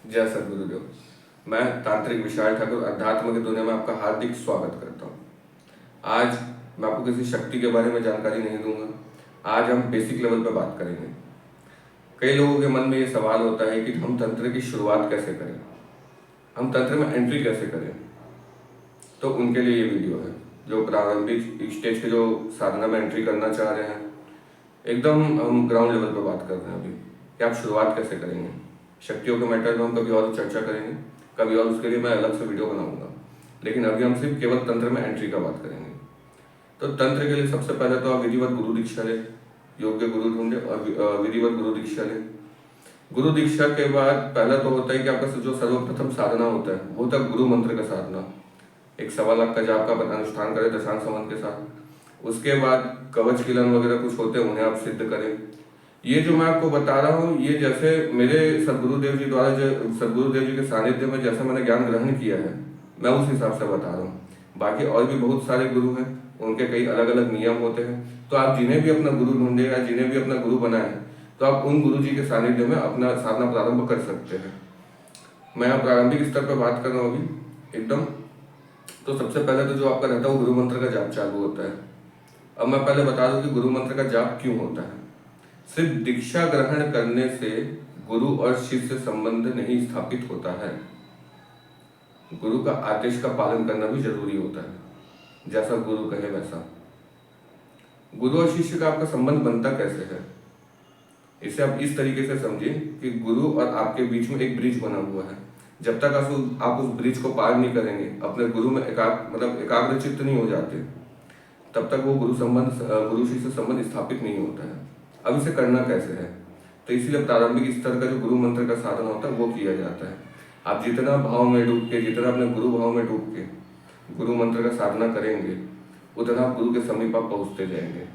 जय सद्गुरुदेव। मैं तांत्रिक विशाल ठाकुर अध्यात्म की दुनिया में आपका हार्दिक स्वागत करता हूँ। आज मैं आपको किसी शक्ति के बारे में जानकारी नहीं दूंगा। आज हम बेसिक लेवल पर बात करेंगे। कई लोगों के मन में ये सवाल होता है कि हम तंत्र की शुरुआत कैसे करें, हम तंत्र में एंट्री कैसे करें। तो उनके लिए ये वीडियो है जो प्रारंभिक स्टेज के जो साधना में एंट्री करना चाह रहे हैं। एकदम हम ग्राउंड लेवल पर बात कर रहे हैं अभी कि आप शुरुआत कैसे करेंगे। शक्तियों के मैटर में हम कभी और चर्चा करेंगे, कभी और उसके लिए मैं अलग से वीडियो बनाऊंगा, लेकिन अभी हम सिर्फ केवल तंत्र में एंट्री का बात करेंगे। तो तंत्र के लिए सबसे पहले तो आप विधिवत गुरु दीक्षा ले, योग्य गुरु ढूंढे और विधिवत गुरु दीक्षा ले। गुरु दीक्षा के बाद पहला तो होता है कि आपका जो सर्वप्रथम साधना होता है वो होता है गुरु मंत्र का साधना। एक 1.25 लाख का जाप का अनुष्ठान करें दशांश समन के साथ। उसके बाद कवच किलन वगैरह कुछ होते हैं, उन्हें आप सिद्ध करें। ये जो मैं आपको बता रहा हूँ ये जैसे मेरे सद्गुरुदेव जी द्वारा जो सद्गुरुदेव जी के सानिध्य में जैसा मैंने ज्ञान ग्रहण किया है, मैं उस हिसाब से बता रहा हूँ। बाकी और भी बहुत सारे गुरु हैं, उनके कई अलग अलग नियम होते हैं। तो आप जिन्हें भी अपना गुरु ढूंढे या जिन्हें भी अपना गुरु बनाए, तो आप उन गुरु जी के सानिध्य में अपना साधना प्रारंभ कर सकते हैं। मैं यहाँ प्रारंभिक स्तर पर बात कर रहा हूँ अभी एकदम। तो सबसे पहले तो जो आपका रहता है वो गुरु मंत्र का जाप चालू होता है। अब मैं पहले बता दूं कि गुरु मंत्र का जाप क्यों होता है। सिर्फ दीक्षा ग्रहण करने से गुरु और शिष्य संबंध नहीं स्थापित होता है, गुरु का आदेश का पालन करना भी जरूरी होता है। जैसा गुरु कहे वैसा। गुरु और शिष्य का आपका संबंध बनता कैसे है, इसे आप इस तरीके से समझिए कि गुरु और आपके बीच में एक ब्रिज बना हुआ है। जब तक आप उस ब्रिज को पार नहीं करेंगे, अपने गुरु में एकाग्रचित्त नहीं हो जाते, तब तक वो गुरु शिष्य संबंध स्थापित नहीं होता है। अब इसे करना कैसे है, तो इसलिए प्रारंभिक स्तर का जो गुरु मंत्र का साधन होता है वो किया जाता है। आप जितना भाव में डूब के, जितना अपने गुरु भाव में डूब के गुरु मंत्र का साधना करेंगे, उतना आप गुरु के समीप आप पहुंचते जाएंगे।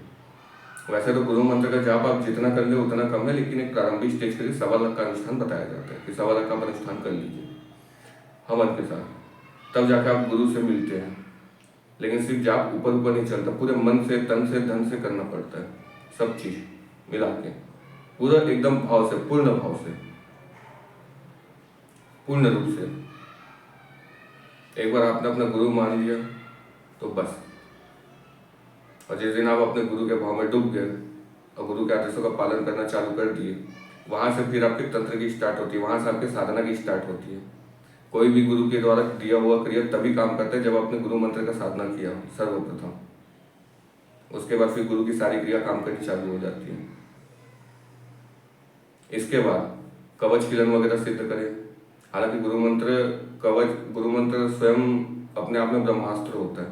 वैसे तो गुरु मंत्र का जाप आप जितना कर ले उतना कम है, लेकिन एक प्रारंभिक स्टेज के लिए 1.25 लाख का अनुष्ठान बताया जाता है कि 1.25 लाख का आप अनुष्ठान कर लीजिए हवन के साथ, तब जाकर आप गुरु से मिलते हैं। लेकिन सिर्फ जाप ऊपर ऊपर नहीं चलता, पूरे मन से, तन से, धन से करना पड़ता है। सब चीज मिला के पूरा एकदम भाव से, पूर्ण भाव से, पूर्ण रूप से। एक बार आपने अपना गुरु मान लिया तो बस। और जिस दिन आप अपने गुरु के भाव में डूब गए और गुरु के आदेशों का पालन करना चालू कर दिए, वहां से फिर आपके तंत्र की स्टार्ट होती है, वहां से आपके साधना की स्टार्ट होती है। कोई भी गुरु के द्वारा दिया हुआ क्रिया तभी काम करता है जब आपने गुरु मंत्र का साधना किया सर्वप्रथम। उसके बाद फिर गुरु की सारी क्रिया काम करनी चालू हो जाती है। इसके बाद कवच किलन वगैरह सिद्ध करें। हालांकि गुरु मंत्र स्वयं अपने आप में ब्रह्मास्त्र होता है,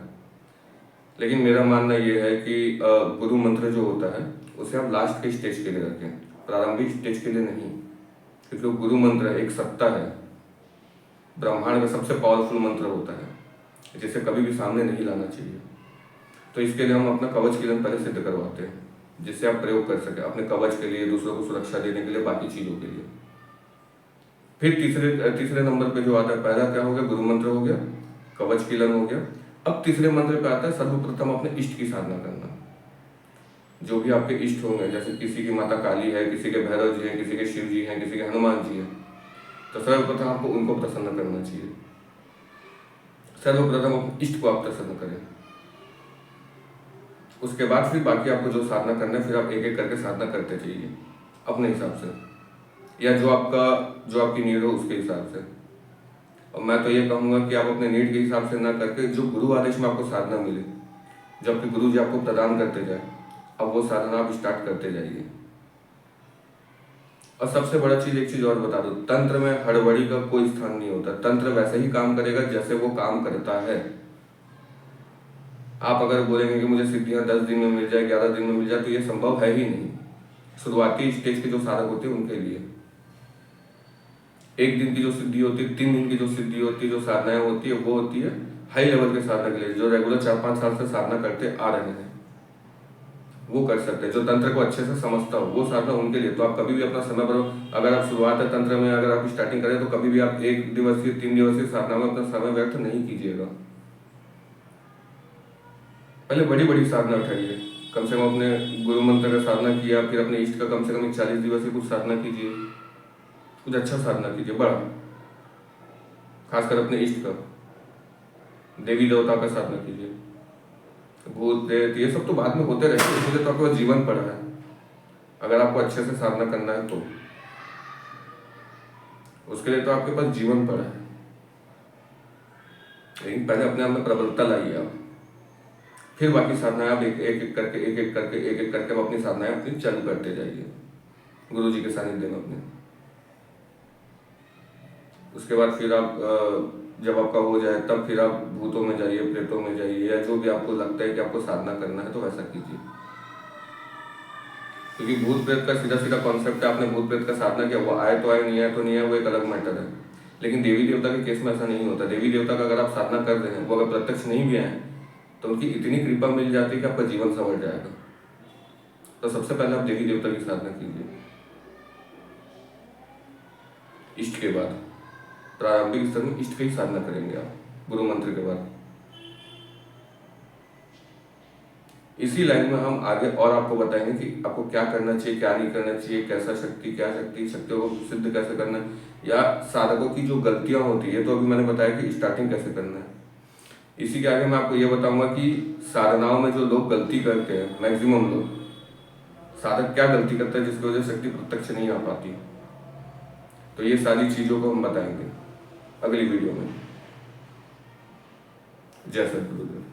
लेकिन मेरा मानना यह है कि गुरु मंत्र जो होता है उसे आप लास्ट के स्टेज के लिए रखें, प्रारंभिक स्टेज के लिए नहीं। क्योंकि गुरु मंत्र एक सत्ता है, ब्रह्मांड का सबसे पावरफुल मंत्र होता है, जिसे कभी भी सामने नहीं लाना चाहिए। तो इसके लिए हम अपना कवच किलन पहले सिद्ध करवाते हैं, जिससे आप प्रयोग कर सके अपने कवच के लिए, दूसरों को सुरक्षा देने के लिए, बाकी चीजों के लिए। फिर तीसरे नंबर पे जो आता है, पहला क्या हो गया, गुरु मंत्र हो गया, कवच किलन हो गया। अब तीसरे मंत्र पे आता है सर्वप्रथम अपने इष्ट की साधना करना। जो भी आपके इष्ट होंगे, जैसे किसी की माता काली है, किसी के भैरव जी हैं, किसी के शिव जी हैं, किसी के हनुमान जी हैं, तो सर्वप्रथम आपको उनको प्रसन्न करना चाहिए। सर्वप्रथम अपने इष्ट को आप प्रसन्न करें। उसके बाद फिर बाकी आपको जो साधना करना है, फिर आप एक एक करके साधना करते जाइए अपने हिसाब से, या जो आपकी नीड हो उसके हिसाब से। और मैं तो ये कहूँगा कि आप अपने नीड के हिसाब से ना करके जो गुरु आदेश में आपको साधना मिले, जो आपके गुरु जी आपको प्रदान करते जाए, अब वो साधना आप स्टार्ट करते जाइए। और सबसे बड़ा चीज, एक चीज और बता दो, तंत्र में हड़बड़ी का कोई स्थान नहीं होता। तंत्र वैसे ही काम करेगा जैसे वो काम करता है। आप अगर बोलेंगे कि मुझे सिद्धियां 10 दिन में मिल जाए, 11 दिन में मिल जाए, तो ये संभव है ही नहीं। शुरुआती स्टेज के जो साधक होते हैं उनके लिए 1 दिन की जो सिद्धि होती है, 3 दिन की जो सिद्धि होती है, जो साधनाएं होती है, वो होती है हाई लेवल के साधना के लिए, जो रेगुलर 4-5 साल से साधना करते आ रहे हैं, वो कर सकते हैं। जो तंत्र को अच्छे से समझता हो, वो साधना उनके लिए। तो आप कभी भी अपना समय पर, अगर आप शुरुआत है तंत्र में, अगर आप स्टार्टिंग करें, तो कभी भी आप 1 दिवसीय 3 दिवसीय साधना में अपना समय व्यर्थ नहीं कीजिएगा। पहले बड़ी बड़ी साधना उठाइए, कम से कम अपने गुरु मंत्र का साधना किया, फिर अपने इष्ट का कम से कम 40 दिवसीय कुछ साधना कीजिए, कुछ अच्छा साधना कीजिए बड़ा। खासकर अपने इष्ट का, देवी देवता का साधना कीजिए। भूत प्रेत ये सब तो बाद में होते रहते हैं, इसलिए तो आपके पास जीवन पड़ा है। अगर आपको अच्छे से साधना करना है तो उसके लिए तो आपके पास जीवन पड़ा है। लेकिन पहले अपने आप में प्रबलता लाइए आप, फिर बाकी साधनाएं आप एक एक करके आप अपनी साधनाएं अपनी चालू करते जाइए गुरु जी के सानिध्य में अपने। उसके बाद फिर आप जब आपका हो जाए तब फिर आप भूतों में जाइए, प्रेतों में जाइए, या जो भी आपको लगता है कि आपको साधना करना है तो वैसा कीजिए। क्योंकि भूत प्रेत का सीधा सीधा कॉन्सेप्ट है, आपने भूत प्रेत का साधना किया, वो आए तो आए, नहीं आए तो नहीं आए, वो एक अलग मैटर है। लेकिन देवी देवता के केस में ऐसा नहीं होता। देवी देवता का अगर आप साधना कर रहे हैं, वो अगर प्रत्यक्ष नहीं भी आए तो उनकी इतनी कृपा मिल जाती है कि आपका जीवन संवर जाएगा। तो सबसे पहले आप देवी देवता की साधना कीजिए। इष्ट के बाद प्रारंभिक स्तर में इष्ट की साधना करेंगे आप गुरु मंत्र के बाद। इसी लाइन में हम आगे और आपको बताएंगे कि आपको क्या करना चाहिए, क्या नहीं करना चाहिए, कैसा शक्ति, क्या शक्ति, शक्तियों को सिद्ध कैसे करना है, या साधकों की जो गलतियां होती है, तो अभी मैंने बताया कि स्टार्टिंग कैसे करना है। इसी के आगे मैं आपको ये बताऊंगा कि साधनाओं में जो लोग गलती करते हैं, मैक्सिमम लोग, साधक क्या गलती करता है जिसकी वजह से शक्ति प्रत्यक्ष नहीं आ पाती। तो ये सारी चीजों को हम बताएंगे अगली वीडियो में। जय सद्गुरुदेव।